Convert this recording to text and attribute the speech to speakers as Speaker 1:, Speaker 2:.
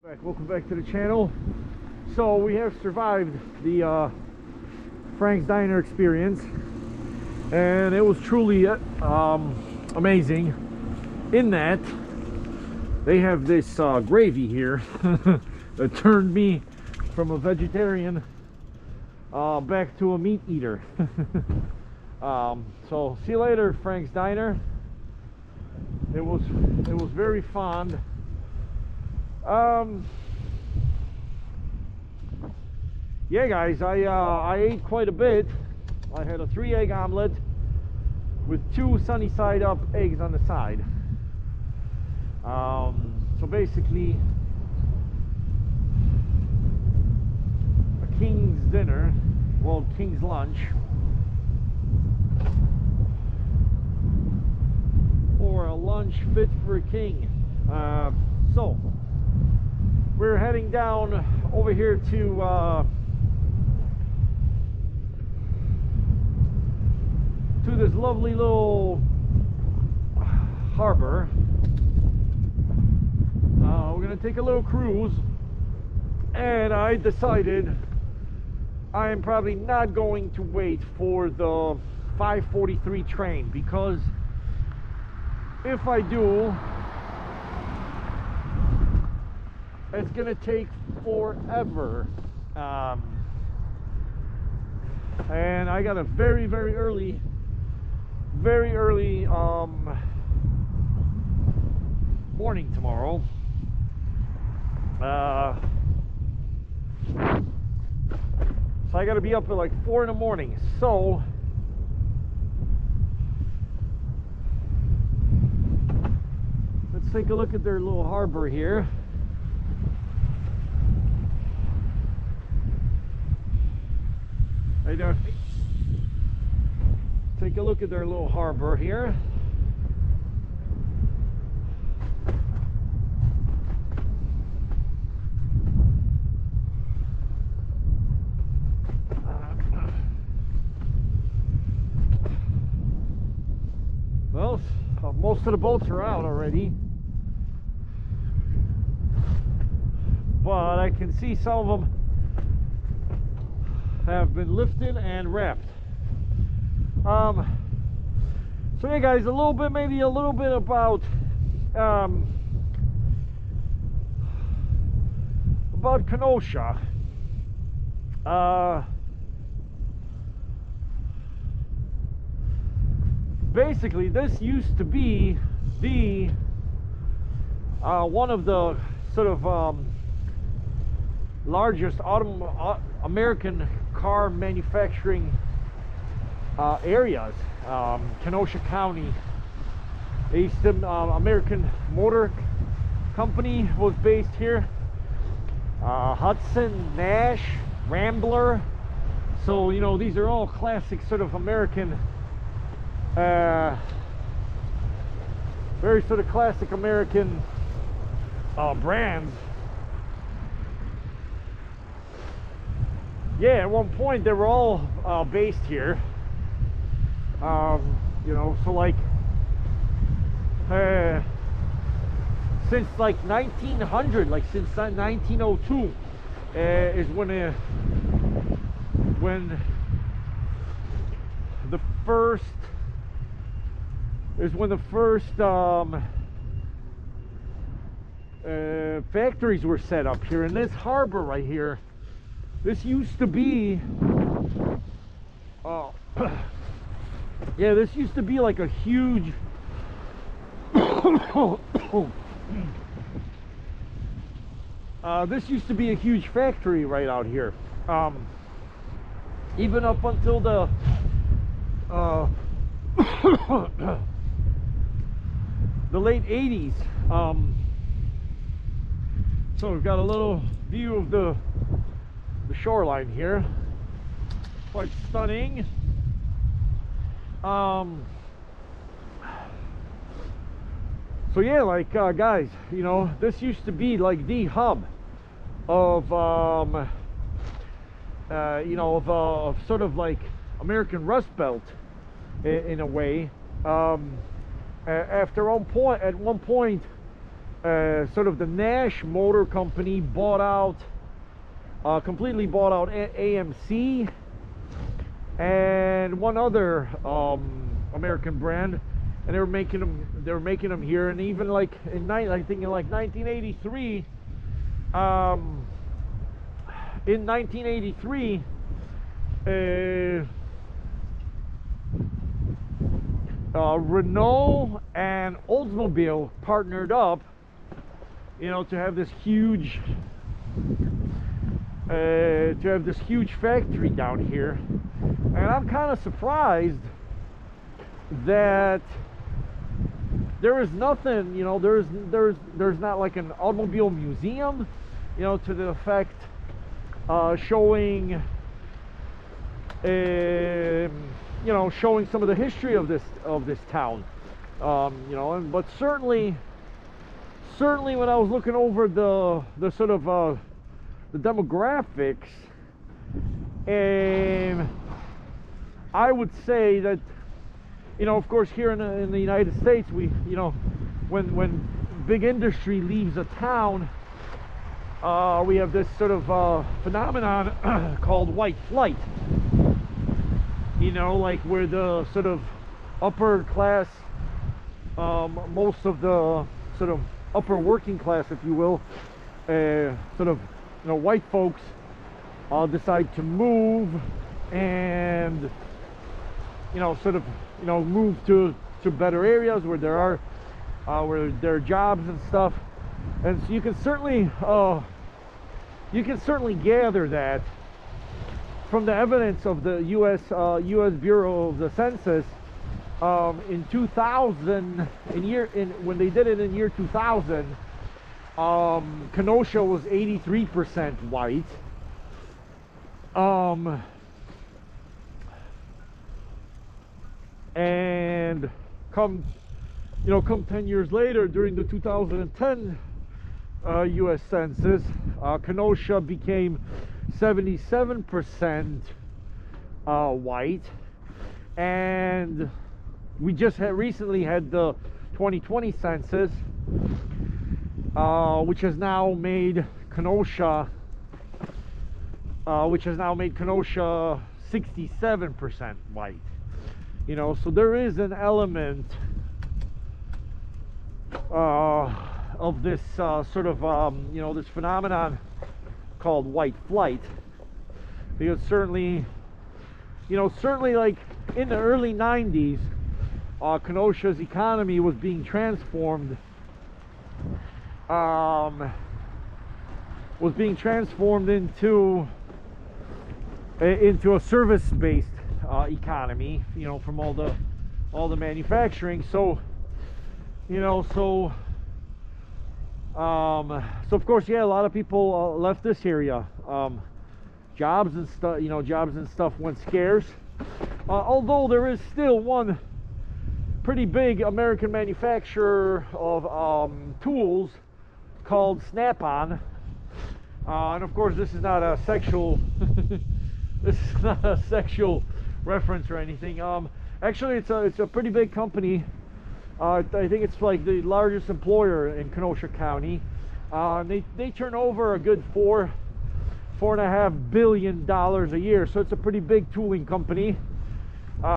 Speaker 1: Welcome back to the channel. So we have survived the Frank's Diner experience, and it was truly amazing in that they have this gravy here that turned me from a vegetarian back to a meat eater. So see you later, Frank's Diner. It was very fun. Yeah, guys, I ate quite a bit. I had a 3-egg omelet with 2 sunny side up eggs on the side. So basically a king's dinner, well, king's lunch, or a lunch fit for a king. So we're heading down over here to this lovely little harbor. We're gonna take a little cruise, and I decided I am probably not going to wait for the 5:43 train, because if I do, it's gonna take forever. And I got a very early morning tomorrow. So I gotta be up at like 4 in the morning. So let's take a look at their little harbor here. Hey there. Take a look at their little harbor here. Well, most of the boats are out already, but I can see some of them have been lifted and wrapped. So yeah, guys, maybe a little bit about Kenosha. Basically, this used to be the one of the sort of largest American car manufacturing areas. Kenosha County. Eastern American Motor Company was based here. Hudson, Nash, Rambler. So you know, these are all classic sort of American, very sort of classic American brands. Yeah, at one point they were all based here. You know, so like since like 1900, like since 1902 is when the first factories were set up here in this harbor right here. This used to be yeah, this used to be like a huge this used to be a huge factory right out here. Even up until the the late 80s. So we've got a little view of the shoreline here. Quite stunning. So yeah, like guys, you know, this used to be like the hub of you know, of sort of like American Rust Belt in a way. At one point sort of the Nash Motor Company bought out, completely bought out AMC and one other American brand, and they were making them here. And even like I think in like 1983, Renault and Oldsmobile partnered up, you know, to have this huge factory down here. And I'm kind of surprised that there is nothing, you know, there's not like an automobile museum, you know, to the effect showing you know, showing some of the history of this town, you know. But certainly when I was looking over the sort of the demographics, and I would say that, you know, of course here in the United States, we, you know, when big industry leaves a town, we have this sort of phenomenon called white flight. You know, like where the sort of upper class, most of the sort of upper working class, if you will, sort of, you know, white folks decide to move and, you know, sort of, you know, move to better areas where there are jobs and stuff. And so you can certainly gather that from the evidence of the U.S. Bureau of the Census. In 2000, when they did it in year 2000, Kenosha was 83% white. And come 10 years later, during the 2010 U.S. Census, Kenosha became 77% white. And we just recently had the 2020 census, which has now made Kenosha 67% white. You know, so there is an element of this sort of you know, this phenomenon called white flight, because certainly, you know, like in the early 90s, Kenosha's economy was being transformed into a service-based economy, you know, from all the manufacturing. So, you know, so of course, yeah, a lot of people left this area. Jobs and stuff went scarce. Although there is still one pretty big American manufacturer of tools called Snap-on, and of course, this is not a sexual this is not a sexual reference or anything. Actually, it's a pretty big company. I think it's like the largest employer in Kenosha County. They turn over a good $4.5 billion a year, so it's a pretty big tooling company.